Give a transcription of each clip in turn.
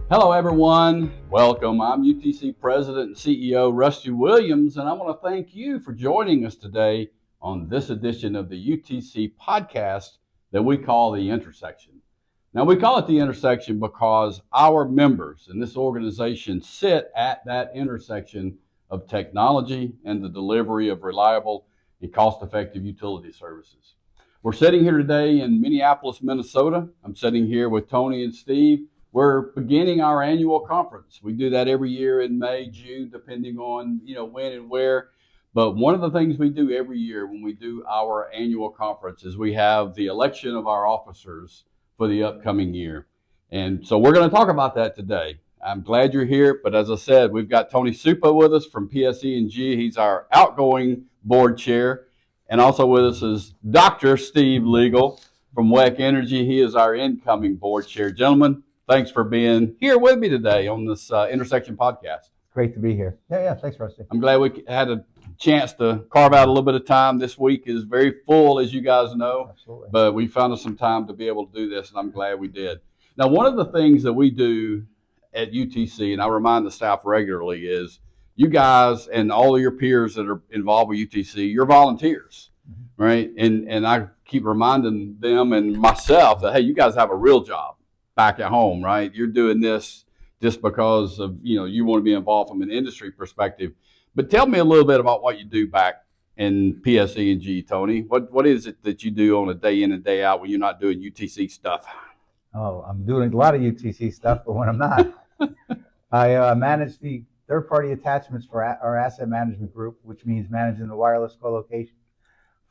Hello everyone, welcome. I'm UTC President and CEO Rusty Williams, and I want to thank you for joining us today on this edition of the UTC podcast that we call The Intersection. Now we call it The Intersection because our members in this organization sit at that intersection of technology and the delivery of reliable and cost-effective utility services. We're sitting here today in Minneapolis, Minnesota. I'm sitting here with Tony and Steve. We're beginning our annual conference. We do that every year in May, June, depending on when and where. But one of the things we do every year when we do our annual conference is we have the election of our officers for the upcoming year. And so we're going to talk about that today. I'm glad you're here. But as I said, we've got Tony Suppa with us from PSEG. He's our outgoing board chair. And also with us is Dr. Steve Liegl from WEC Energy. He is our incoming board chair. Gentlemen, thanks for being here with me today on this Intersection podcast. Great to be here. Yeah, thanks, Rusty. I'm glad we had a chance to carve out a little bit of time. This week is very full, as you guys know. Absolutely. But we found us some time to be able to do this, and I'm glad we did. Now, one of the things that we do at UTC, and I remind the staff regularly, is you guys and all of your peers that are involved with UTC, you're volunteers, right? And I keep reminding them and myself that, hey, you guys have a real job back at home, right? You're doing this just because of, you want to be involved from an industry perspective. But tell me a little bit about what you do back in PSEG, Tony. What is it that you do on a day in and day out when you're not doing UTC stuff? Oh, I'm doing a lot of UTC stuff, but when I'm not, I manage the third-party attachments for our asset management group, which means managing the wireless co-location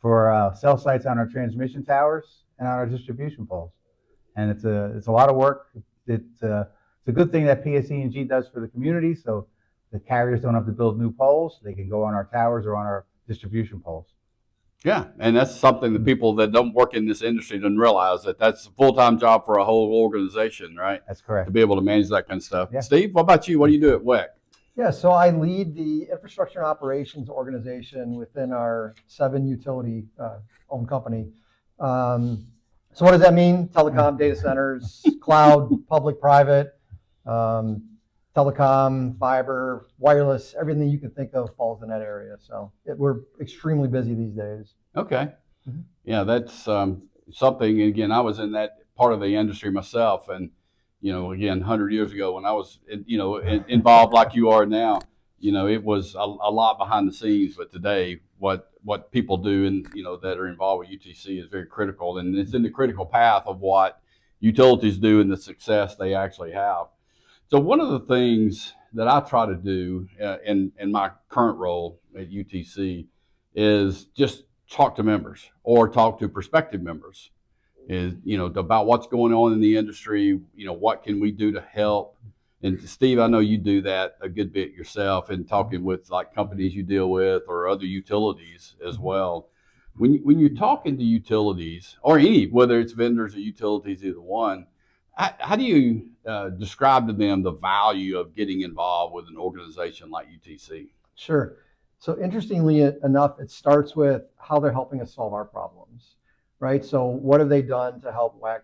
for cell sites on our transmission towers and on our distribution poles. And it's a lot of work. It's a good thing that PSEG does for the community, so the carriers don't have to build new poles. They can go on our towers or on our distribution poles. Yeah, and that's something that people that don't work in this industry don't realize, that that's a full-time job for a whole organization, right? That's correct. To be able to manage that kind of stuff. Yeah. Steve, what about you? What do you do at WEC? Yeah, so I lead the infrastructure and operations organization within our 7 utility-owned company. So what does that mean? Telecom, data centers, cloud, public, private, telecom, fiber, wireless, everything you can think of falls in that area. So we're extremely busy these days. Okay. Mm-hmm. Yeah, that's something. Again, I was in that part of the industry myself, and again, 100 years ago when I was involved like you are now, it was a lot behind the scenes. But today, what people do and that are involved with UTC is very critical, and it's in the critical path of what utilities do and the success they actually have. So one of the things that I try to do in my current role at UTC is just talk to members or talk to prospective members, is about what's going on in the industry. What can we do to help? And Steve, I know you do that a good bit yourself, and talking with like companies you deal with or other utilities as well. When you're talking to utilities or whether it's vendors or utilities, either one, how do you describe to them the value of getting involved with an organization like UTC? Sure. So interestingly enough, it starts with how they're helping us solve our problems, right? So what have they done to help WEC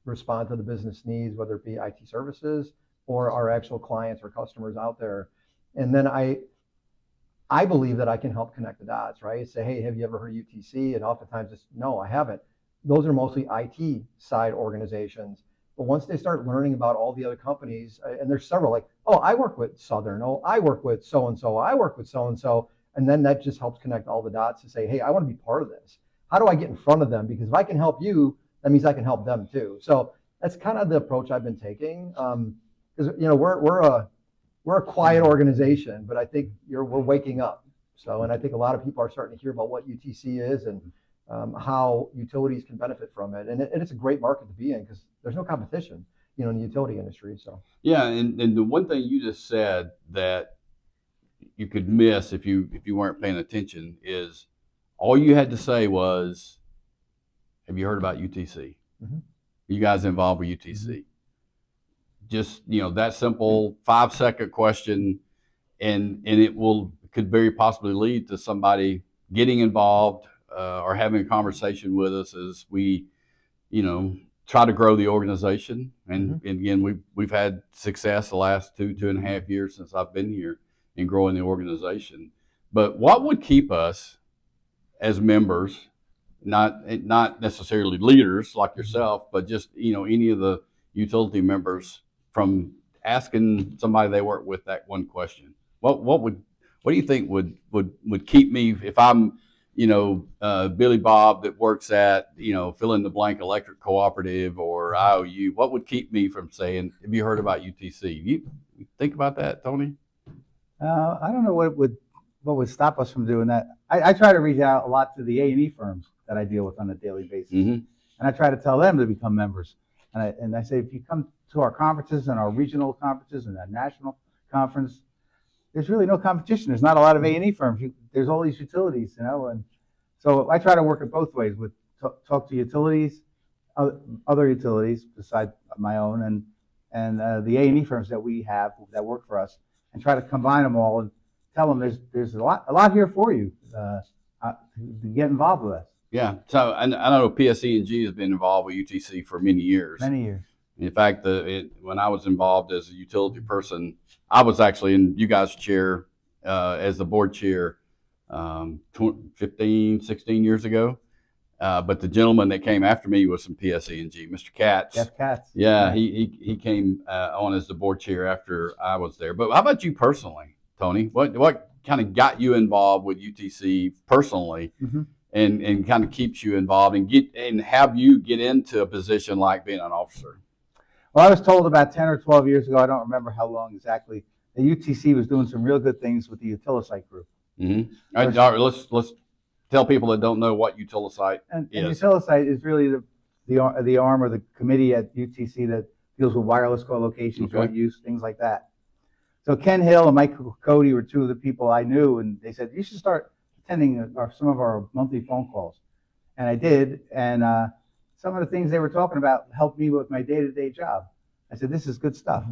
respond to the business needs, whether it be IT services or our actual clients or customers out there? And then I believe that I can help connect the dots, right? Say, hey, have you ever heard of UTC? And oftentimes it's, no, I haven't. Those are mostly IT side organizations. But once they start learning about all the other companies, and there's several, like, oh, I work with Southern, oh, I work with so-and-so, I work with so-and-so. And then that just helps connect all the dots to say, hey, I want to be part of this. How do I get in front of them? Because if I can help you, that means I can help them too. So that's kind of the approach I've been taking. Because we're a quiet organization, but I think we're waking up. So, and I think a lot of people are starting to hear about what UTC is and how utilities can benefit from it. And it's a great market to be in because there's no competition, in the utility industry. So yeah, and the one thing you just said that you could miss if you weren't paying attention is all you had to say was, have you heard about UTC? Mm-hmm. You guys involved with UTC? Mm-hmm. Just, that simple 5-second question, and it could very possibly lead to somebody getting involved or having a conversation with us as we, try to grow the organization. And again, we've had success the last 2.5 years since I've been here in growing the organization. But what would keep us as members, not necessarily leaders like yourself, but just any of the utility members, from asking somebody they work with that one question? What do you think would keep me, if I'm Billy Bob that works at fill in the blank electric cooperative or IOU? What would keep me from saying, have you heard about UTC? You think about that, Tony? I don't know what would stop us from doing that. I try to reach out a lot to the A&E firms that I deal with on a daily basis, and I try to tell them to become members. And I say, if you come to our conferences and our regional conferences and our national conference, there's really no competition. There's not a lot of A&E firms. There's all these utilities, and so I try to work it both ways. With talk to utilities, other utilities besides my own, and the A&E firms that we have that work for us, and try to combine them all and tell them there's a lot here for you to get involved with us. Yeah. So I know PSEG has been involved with UTC for many years. Many years. In fact, when I was involved as a utility person, I was actually in you guys' chair as the board chair 15, 16 years ago. But the gentleman that came after me was from PSEG, Mr. Katz. Jeff Katz. Yeah, he came on as the board chair after I was there. But how about you personally, Tony? What kind of got you involved with UTC personally, and kind of keeps you involved and have you get into a position like being an officer? Well, I was told about 10 or 12 years ago, I don't remember how long exactly, that UTC was doing some real good things with the Utilisite group. All right, let's tell people that don't know what Utilisite is. And Utilisite is really the arm or the committee at UTC that deals with wireless co-location, joint use, things like that. So Ken Hill and Mike Cody were two of the people I knew, and they said, you should start attending some of our monthly phone calls. And I did, and some of the things they were talking about helped me with my day-to-day job. I said, this is good stuff.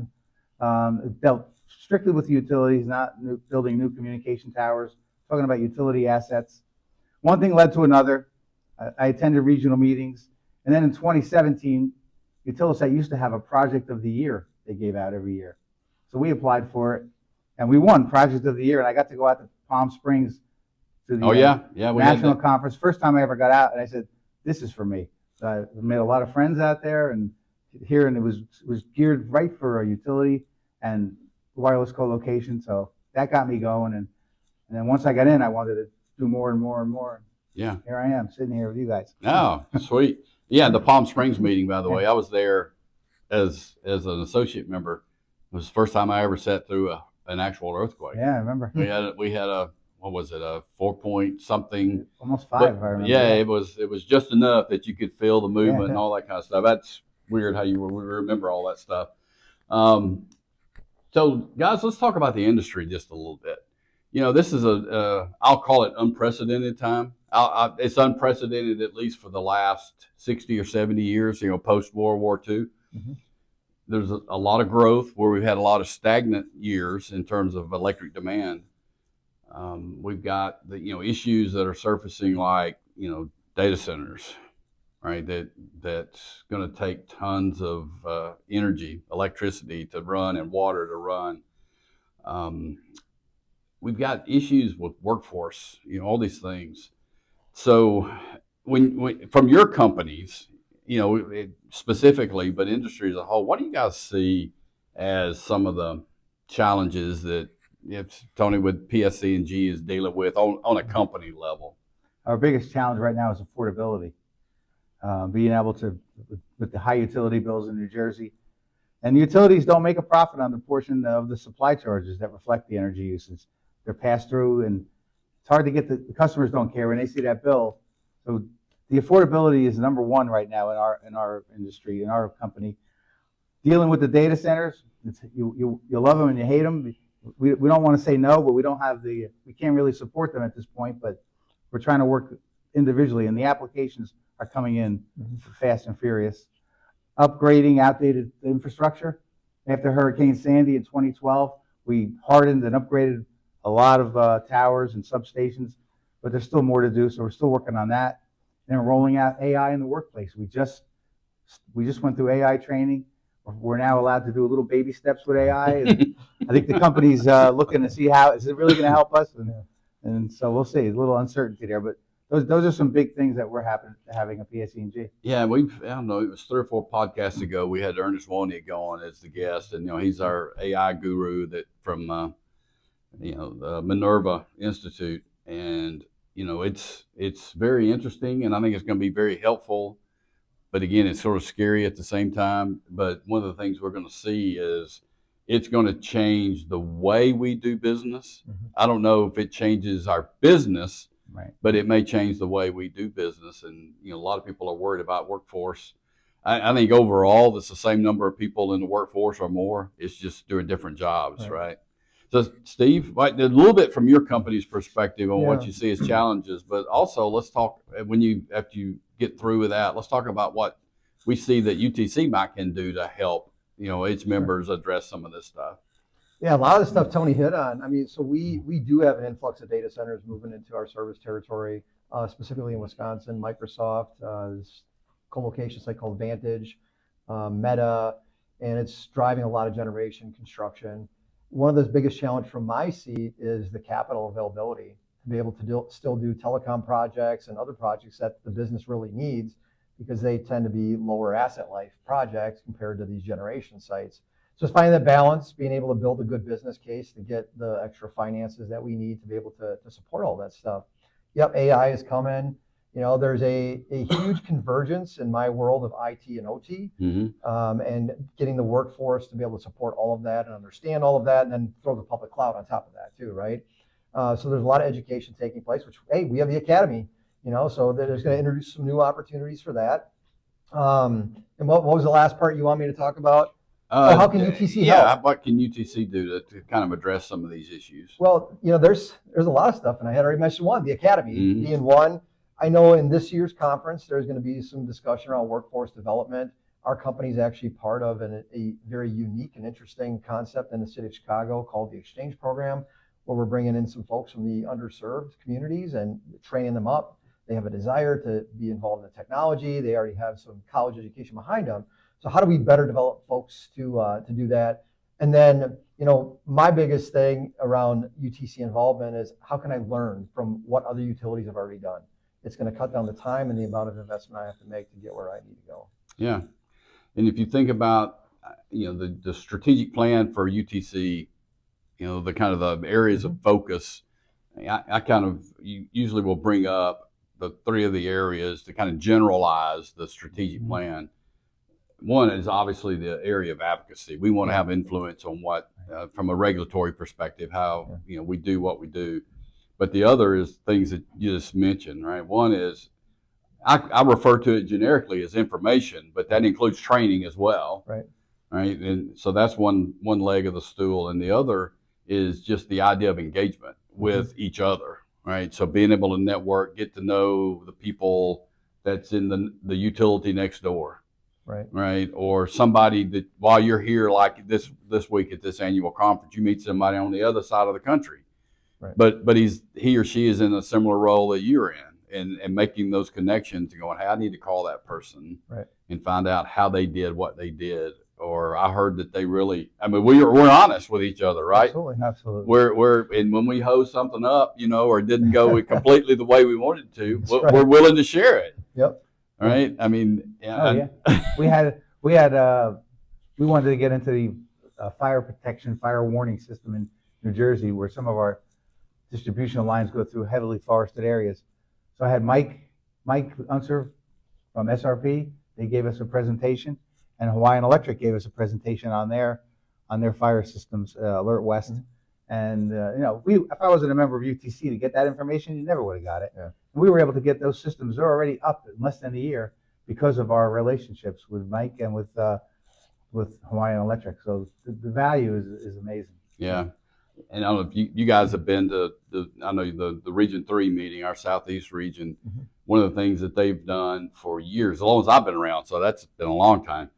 It dealt strictly with utilities, not building new communication towers, talking about utility assets. One thing led to another. I attended regional meetings. And then in 2017, Utilisite used to have a project of the year they gave out every year. So we applied for it, and we won Project of the Year. And I got to go out to Palm Springs to the national conference. First time I ever got out, and I said, this is for me. So I made a lot of friends out there, and it was geared right for a utility and wireless co-location. So that got me going, and then once I got in, I wanted to do more and more and more. Yeah. Here I am sitting here with you guys. Oh, sweet. Yeah, the Palm Springs meeting, by the way, I was there as an associate member. It was the first time I ever sat through an actual earthquake. Yeah, I remember. We had a what was it, a 4 something? Almost 5, I remember. Yeah, it was just enough that you could feel the movement and all that kind of stuff. That's weird how we remember all that stuff. So guys, let's talk about the industry just a little bit. This is I'll call it unprecedented time. It's unprecedented at least for the last 60 or 70 years, post World War II. There's a lot of growth where we've had a lot of stagnant years in terms of electric demand. We've got the issues that are surfacing, like data centers, right? That's going to take tons of energy, electricity to run and water to run. We've got issues with workforce, all these things. So when from your companies, specifically, but industry as a whole, what do you guys see as some of the challenges that Tony with PSEG is dealing with on a company level? Our biggest challenge right now is affordability. Being able to, with the high utility bills in New Jersey, and utilities don't make a profit on the portion of the supply charges that reflect the energy usage. They're passed through, and it's hard to get the customers don't care when they see that bill. So the affordability is number one right now in our industry, in our company. Dealing with the data centers, you love them and you hate them. We don't want to say no, but we can't really support them at this point. But we're trying to work individually, and the applications are coming in fast and furious. Upgrading outdated infrastructure. After Hurricane Sandy in 2012, we hardened and upgraded a lot of towers and substations, but there's still more to do, so we're still working on that. And rolling out AI in the workplace. We just We just went through AI training. We're now allowed to do little baby steps with AI. And I think the company's looking to see how is it really going to help us, and so we'll see. There's a little uncertainty there, but those are some big things that we're having a PSEG. Yeah, I don't know, it was 3 or 4 podcasts ago. We had Ernest Wonick on as the guest, and he's our AI guru from the Minerva Institute, and it's very interesting, and I think it's going to be very helpful. But again, it's sort of scary at the same time. But one of the things we're going to see is it's going to change the way we do business. Mm-hmm. I don't know if it changes our business, right, but it may change the way we do business. And a lot of people are worried about workforce. I think overall, it's the same number of people in the workforce or more. It's just doing different jobs, right? So, Steve, a little bit from your company's perspective on what you see as challenges, but also let's talk after you get through with that. Let's talk about what we see that UTC can do to help its members address some of this stuff. Yeah, a lot of the stuff Tony hit on. I mean, so we do have an influx of data centers moving into our service territory, specifically in Wisconsin. Microsoft, this co-location site called Vantage, Meta, and it's driving a lot of generation construction. One of the biggest challenge from my seat is the capital availability to be able to still do telecom projects and other projects that the business really needs, because they tend to be lower asset life projects compared to these generation sites. So it's finding that balance, being able to build a good business case to get the extra finances that we need to be able to support all that stuff. Yep, AI is coming. There's a huge convergence in my world of IT and OT, and getting the workforce to be able to support all of that and understand all of that, and then throw the public cloud on top of that too, right? So there's a lot of education taking place, which, hey, we have the academy, so there's going to introduce some new opportunities for that. And what was the last part you want me to talk about? How can UTC help? Yeah, what can UTC do to kind of address some of these issues? Well, there's a lot of stuff, and I had already mentioned one, the academy being one. I know in this year's conference, there's going to be some discussion around workforce development. Our company is actually part of a very unique and interesting concept in the city of Chicago called the Exchange Program, where we're bringing in some folks from the underserved communities and training them up. They have a desire to be involved in the technology. They already have some college education behind them. So how do we better develop folks to do that? And then, my biggest thing around UTC involvement is how can I learn from what other utilities have already done? It's going to cut down the time and the amount of investment I have to make to get where I need to go. Yeah. And if you think about, the strategic plan for UTC, the kind of the areas of focus, I kind of usually will bring up the 3 of the areas to kind of generalize the strategic plan. One is obviously the area of advocacy. We want to have influence on what, from a regulatory perspective, how, we do what we do. But the other is things that you just mentioned, right? One is, I refer to it generically as information, but that includes training as well. Right. And so that's one leg of the stool. And the other is just the idea of engagement with each other, right? So being able to network, get to know the people that's in the utility next door. Right. Or somebody that while you're here, like this week at this annual conference, you meet somebody on the other side of the country. Right. But he or she is in a similar role that you're in, and making those connections and going, hey, I need to call that person and find out how they did what they did. Or I heard that they really, we're honest with each other, right? Absolutely. And when we hose something up, or it didn't go completely the way we wanted to, we're willing to share it. Yep. Right. We wanted to get into the fire protection, fire warning system in New Jersey, where some of our distribution lines go through heavily forested areas. So I had Mike Unser from SRP. They gave us a presentation, and Hawaiian Electric gave us a presentation on their fire systems, Alert West. And if I wasn't a member of UTC to get that information, you never would have got it. Yeah. We were able to get those systems. They're already up in less than a year because of our relationships with Mike and with Hawaiian Electric. So the value is amazing. Yeah. And I don't know if you guys have been to the Region 3 meeting, our Southeast region. One of the things that they've done for years, as long as I've been around, so that's been a long time,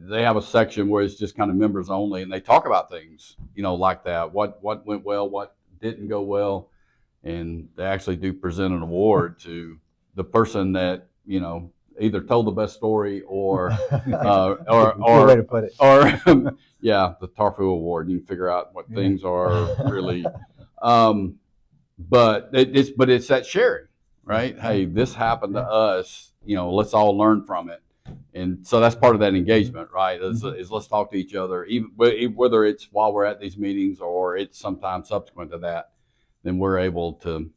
they have a section where it's just kind of members only, and they talk about things, like that. What went well, what didn't go well, and they actually do present an award to the person that either told the best story or Good way to put it. yeah, the Tarfu Award. You can figure out what things are really. But it's that sharing, right? Hey, this happened to us. Let's all learn from it. And so that's part of that engagement, right? Is let's talk to each other, even whether it's while we're at these meetings or it's sometime subsequent to that. Then we're able to,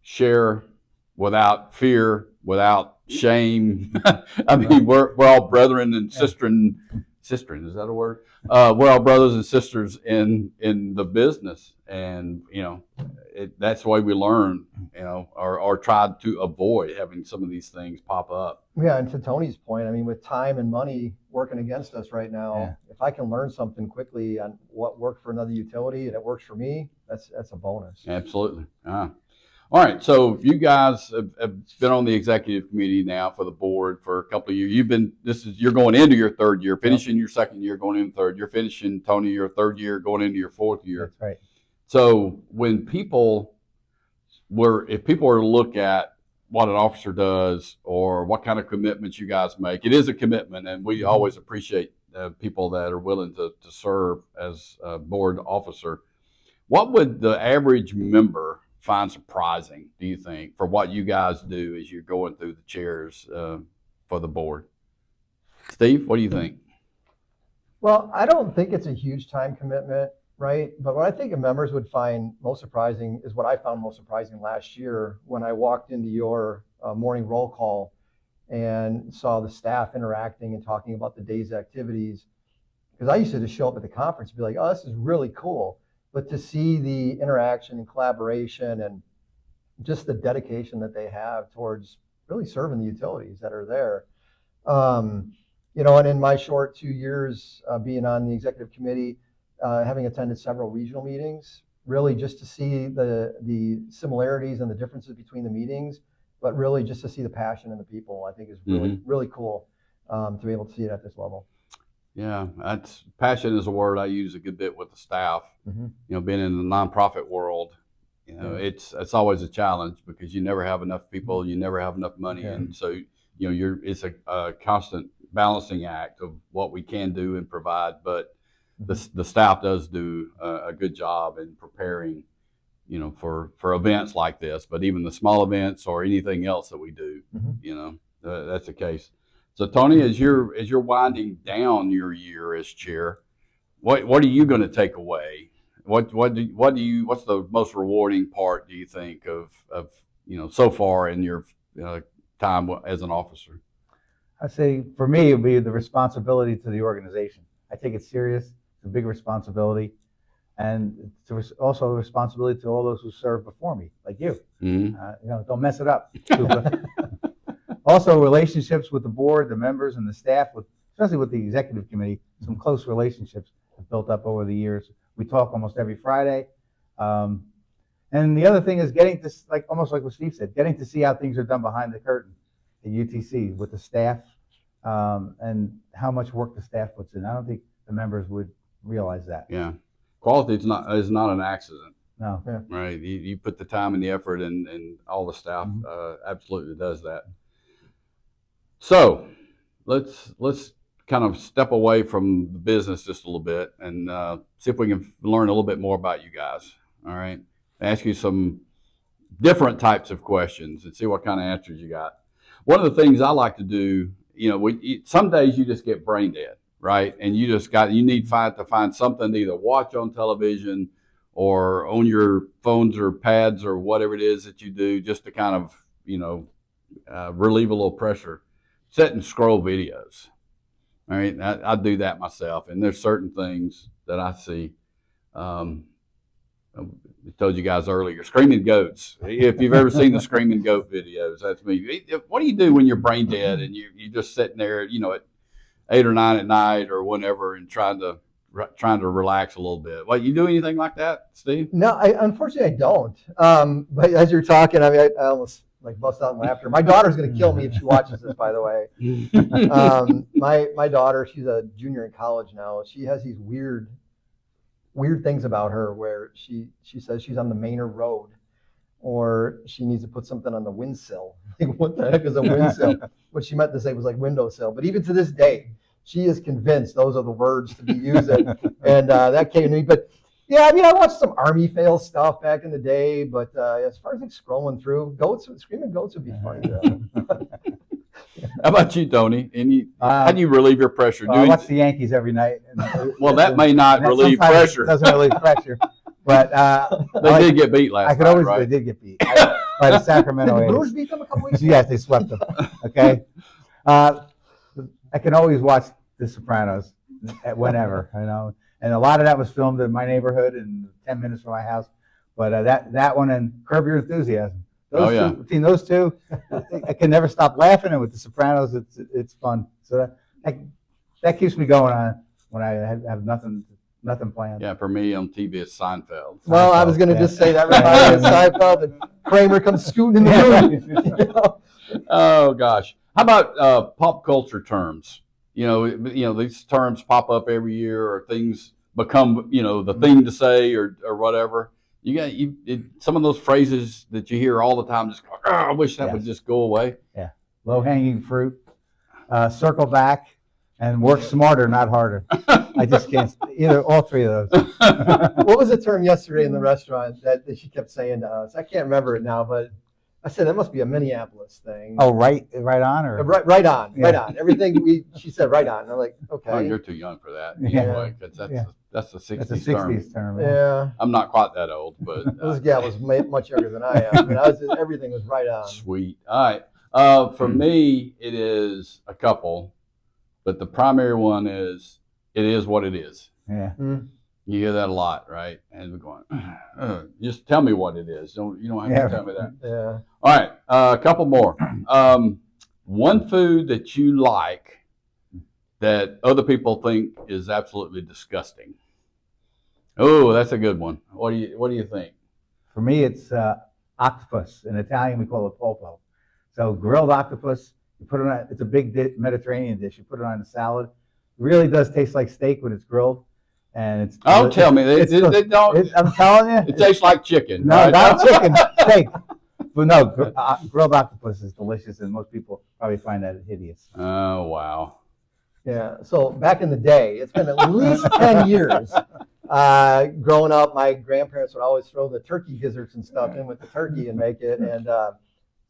share without fear, without shame. I mean, we're all brethren and sistren. Sistren, is that a word? We're all brothers and sisters in the business, and that's the way we learn, or try to avoid having some of these things pop up. Yeah, and to Tony's point, I mean, with time and money working against us right now, if I can learn something quickly on what worked for another utility and it works for me, that's a bonus. Absolutely. All right, so you guys have been on the executive committee now for the board for a couple of years. You're going into your third year, finishing your second year, going into third. You're finishing, Tony, your third year, going into your fourth year. That's right. So if people were to look at what an officer does or what kind of commitments you guys make, it is a commitment, and we always appreciate people that are willing to serve as a board officer. What would the average member find surprising, do you think, for what you guys do as you're going through the chairs for the board? Steve, what do you think? Well, I don't think it's a huge time commitment, right? But what I think members would find most surprising is what I found most surprising last year when I walked into your morning roll call and saw the staff interacting and talking about the day's activities. Because I used to just show up at the conference and be like, oh, this is really cool. But to see the interaction and collaboration and just the dedication that they have towards really serving the utilities that are there. And in my short 2 years being on the executive committee, having attended several regional meetings, really just to see the similarities and the differences between the meetings, but really just to see the passion in the people, I think is really, really cool to be able to see it at this level. Yeah, passion is a word I use a good bit with the staff. Being in the nonprofit world, it's always a challenge because you never have enough people, you never have enough money, and so it's a constant balancing act of what we can do and provide. But the staff does do a good job in preparing, for events like this. But even the small events or anything else that we do, that's the case. So Tony, as you're winding down your year as chair, what are you going to take away? What's the most rewarding part, do you think, of so far in your time as an officer? I'd say for me, it would be the responsibility to the organization. I take it serious. It's a big responsibility, and it's also a responsibility to all those who served before me, like you. Don't mess it up. Also, relationships with the board, the members, and the staff, especially with the executive committee, some close relationships have built up over the years. We talk almost every Friday. And the other thing is getting to, almost like what Steve said, getting to see how things are done behind the curtain at UTC with the staff and how much work the staff puts in. I don't think the members would realize that. Yeah. Quality is not an accident. No. Yeah. Right. You put the time and the effort, and all the staff absolutely does that. So let's kind of step away from the business just a little bit and see if we can learn a little bit more about you guys. All right. Ask you some different types of questions and see what kind of answers you got. One of the things I like to do, some days you just get brain dead, right? And you need to find something to either watch on television or on your phones or pads or whatever it is that you do just to kind of, relieve a little pressure. Sit and scroll videos. All right, I do that myself, and there's certain things that I see. I told you guys earlier, screaming goats. If you've ever seen the screaming goat videos, that's me. What do you do when you're brain dead and you're just sitting there, at 8 or 9 at night or whenever, and trying to relax a little bit? Well, you do anything like that, Steve? No, unfortunately I don't. But as you're talking, I almost bust out in laughter. My daughter's going to kill me if she watches this, by the way. My daughter, she's a junior in college now. She has these weird things about her where she says she's on the Maynard Road, or she needs to put something on the windsill. like, what the heck is a windsill? What she meant to say was like windowsill. But even to this day, she is convinced those are the words to be using. And that came to me. But yeah, I mean, I watched some Army fail stuff back in the day. But as far as like scrolling through, screaming goats would be funny though. How about you, Tony? How do you relieve your pressure? I watch the Yankees every night. Well, that may not relieve pressure. It doesn't relieve pressure. But they did get beat last night, right? They did get beat by the Sacramento Did the A's. Brewers beat them a couple weeks ago? Yes, they swept them. Okay. I can always watch The Sopranos whenever, And a lot of that was filmed in my neighborhood and 10 minutes from my house. But that one and Curb Your Enthusiasm. Between those two, I can never stop laughing. And with The Sopranos, it's fun. So that keeps me going on when I have nothing planned. Yeah, for me on TV, it's Seinfeld. Well, I was going to just say that right now. Seinfeld and Kramer comes scooting in the room. Oh gosh, how about pop culture terms? These terms pop up every year, or things become the thing to say, or whatever. You got some of those phrases that you hear all the time. Just go, I wish that would just go away. Yeah, low hanging fruit. Circle back. And work smarter, not harder. I just can't. All three of those. What was the term yesterday in the restaurant that she kept saying to us? I can't remember it now, but I said that must be a Minneapolis thing. Oh, right on, or right on, yeah. Right on. Everything she said, right on. And I'm like, okay. Oh, you're too young for that. Yeah. Anyway, that's the 60s That's a 60s term. Yeah. I'm not quite that old, but this gal was much younger than I am. Everything was right on. Sweet. All right. For me, it is a couple. But the primary one is, it is what it is. Yeah. Mm. You hear that a lot, right? And we're going, just tell me what it is. You don't have to tell me that. Yeah. All right, a couple more. One food that you like that other people think is absolutely disgusting. Oh, that's a good one. What do you think? For me, it's octopus. In Italian, we call it polpo. So grilled octopus. You put it on. It's a big Mediterranean dish. You put it on a salad. It really does taste like steak when it's grilled, and it's. Oh, tell me, they don't. I'm telling you, it tastes like chicken. No, right? not chicken, steak. But no, grilled octopus is delicious, and most people probably find that hideous. Oh wow. Yeah. So back in the day, it's been at least 10 years. Growing up, my grandparents would always throw the turkey gizzards and stuff in with the turkey and make it, and.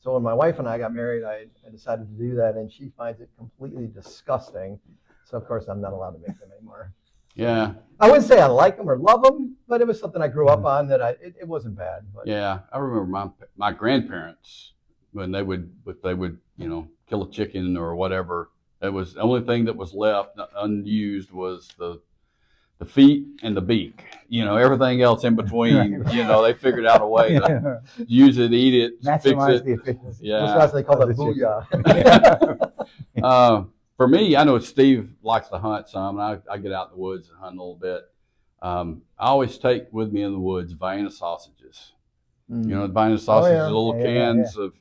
So when my wife and I got married, I decided to do that, and she finds it completely disgusting. So, of course, I'm not allowed to make them anymore. Yeah. I wouldn't say I like them or love them, but it was something I grew up on that it wasn't bad. But. Yeah, I remember my grandparents, when they would kill a chicken or whatever, it was the only thing that was left unused was the feet and the beak. Everything else in between, they figured out a way to use it, eat it, maximize fix it. The efficiency. Yeah. That's why they call it booyah. For me, I know Steve likes to hunt some. And I get out in the woods and hunt a little bit. I always take with me in the woods Vienna sausages. Vienna sausages, little cans of,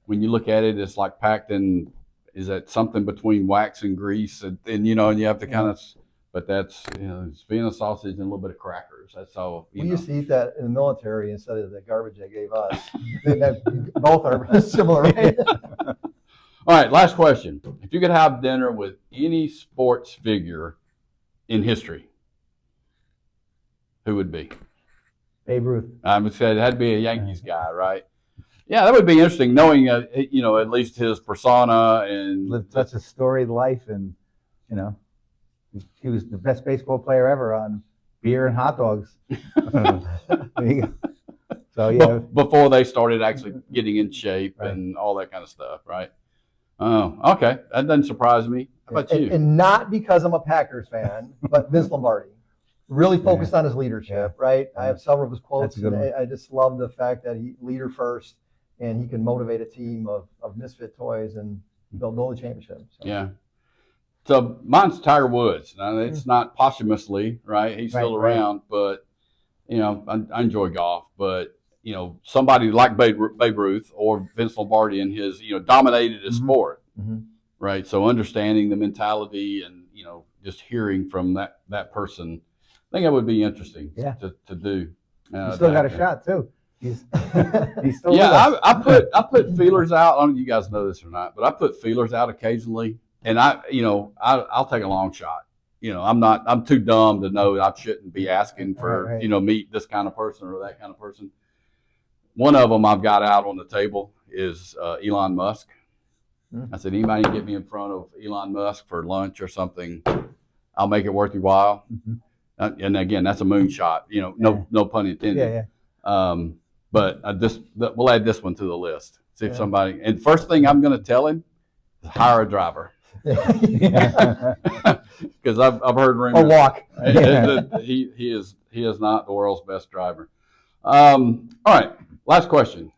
when you look at it, it's like packed in, is that something between wax and grease? And you have to kind of, but that's, it's Vienna sausage and a little bit of crackers. That's all. We used to eat that in the military instead of the garbage they gave us. Both are similar, right? All right, last question. If you could have dinner with any sports figure in history, who would be? Babe Ruth. I would say it had to be a Yankees guy, right? Yeah, that would be interesting, knowing at least his persona and lived such a storied life, and he was the best baseball player ever on beer and hot dogs. So yeah, before they started actually getting in shape and all that kind of stuff, right? Oh, okay, that doesn't surprise me. How about you? And not because I'm a Packers fan, but Vince Lombardi. Really focused on his leadership, right? I have several of his quotes. And I just love the fact that he leader first, and he can motivate a team of misfit toys and build a championship. So. Yeah. So mine's Tiger Woods. Now, it's not posthumously, right? He's still around, but I enjoy golf. But somebody like Babe Ruth or Vince Lombardi in his dominated his sport, right? So understanding the mentality and just hearing from that person, I think that would be interesting to do. You still got a shot too. He's still with Yeah, us. I put feelers out. I don't know if you guys know this or not, but I put feelers out occasionally, and I'll take a long shot. I'm too dumb to know I shouldn't be asking for, Right. meet this kind of person or that kind of person. One of them I've got out on the table is Elon Musk. I said, anybody can get me in front of Elon Musk for lunch or something, I'll make it worth your while. And again, that's a moonshot, no pun intended. Yeah. But we'll add this one to the list. See if somebody, and first thing I'm going to tell him is hire a driver. Because I've heard rumors. Or walk. He is not the world's best driver. All right, last question.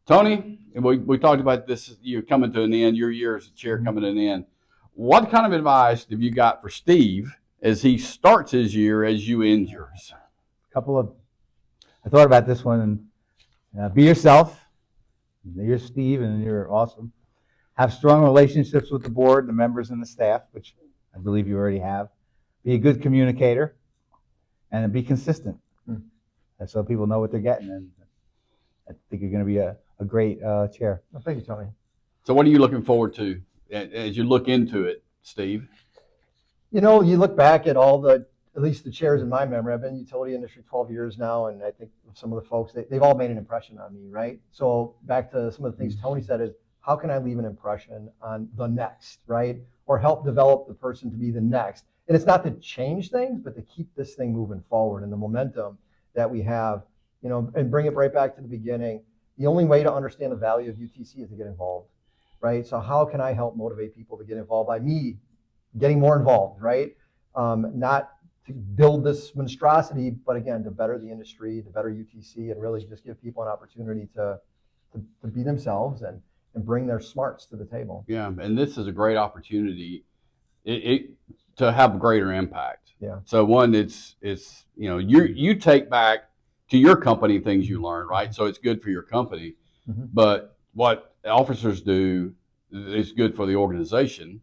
Tony, we talked about this, you're coming to an end, your year as chair coming to an end. What kind of advice have you got for Steve as he starts his year as you end yours? I thought about this one, and be yourself. You're Steve, and you're awesome. Have strong relationships with the board, the members, and the staff, which I believe you already have. Be a good communicator, and be consistent. So people know what they're getting, and I think you're going to be a great chair. Well, thank you, Tony. So what are you looking forward to as you look into it, Steve? You look back at at least the chairs in my memory. I've been in the utility industry 12 years now, and I think some of the folks, they've all made an impression on me, right? So back to some of the things Tony said is, how can I leave an impression on the next, right? Or help develop the person to be the next. And it's not to change things, but to keep this thing moving forward and the momentum that we have, and bring it right back to the beginning. The only way to understand the value of UTC is to get involved, right? So how can I help motivate people to get involved by me getting more involved, right? Not to build this monstrosity, but again, to better the industry, to better UTC, and really just give people an opportunity to be themselves and bring their smarts to the table. Yeah, and this is a great opportunity to have a greater impact. Yeah. So one, it's you take back to your company things you learn, right? So it's good for your company. But what officers do is good for the organization,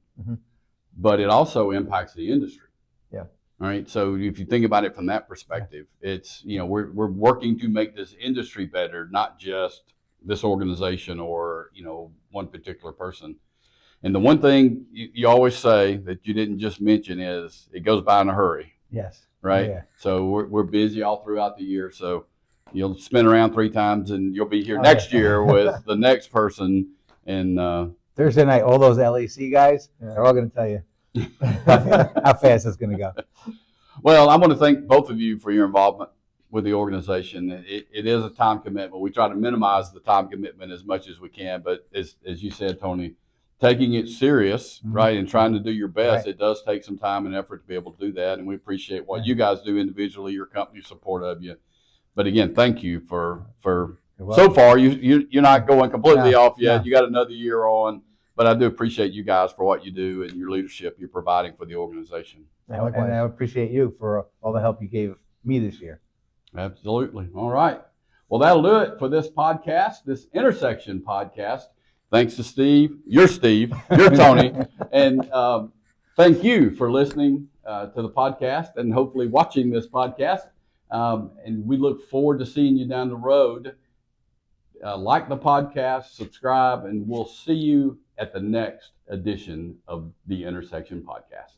but it also impacts the industry. Yeah. All right. So if you think about it from that perspective, it's, we're working to make this industry better, not just this organization or, one particular person. And the one thing you always say that you didn't just mention is it goes by in a hurry. Yes. Right. Yeah. So we're busy all throughout the year. So you'll spin around 3 times and you'll be here next year with the next person. And Thursday night, all those LEC guys, they're all going to tell you how fast it's going to go. Well, I want to thank both of you for your involvement with the organization. It is a time commitment. We try to minimize the time commitment as much as we can. But as you said, Tony, taking it serious, right, and trying to do your best, it does take some time and effort to be able to do that. And we appreciate what you guys do individually, your company's support of you. But again, thank you for so far. You're not going completely off yet. You got another year on. But I do appreciate you guys for what you do and your leadership you're providing for the organization. And I appreciate you for all the help you gave me this year. Absolutely. All right. Well, that'll do it for this podcast, this Intersection podcast. Thanks to Steve. You're Tony. And thank you for listening to the podcast and hopefully watching this podcast. And we look forward to seeing you down the road. Like the podcast, subscribe, and we'll see you at the next edition of the Intersection podcast.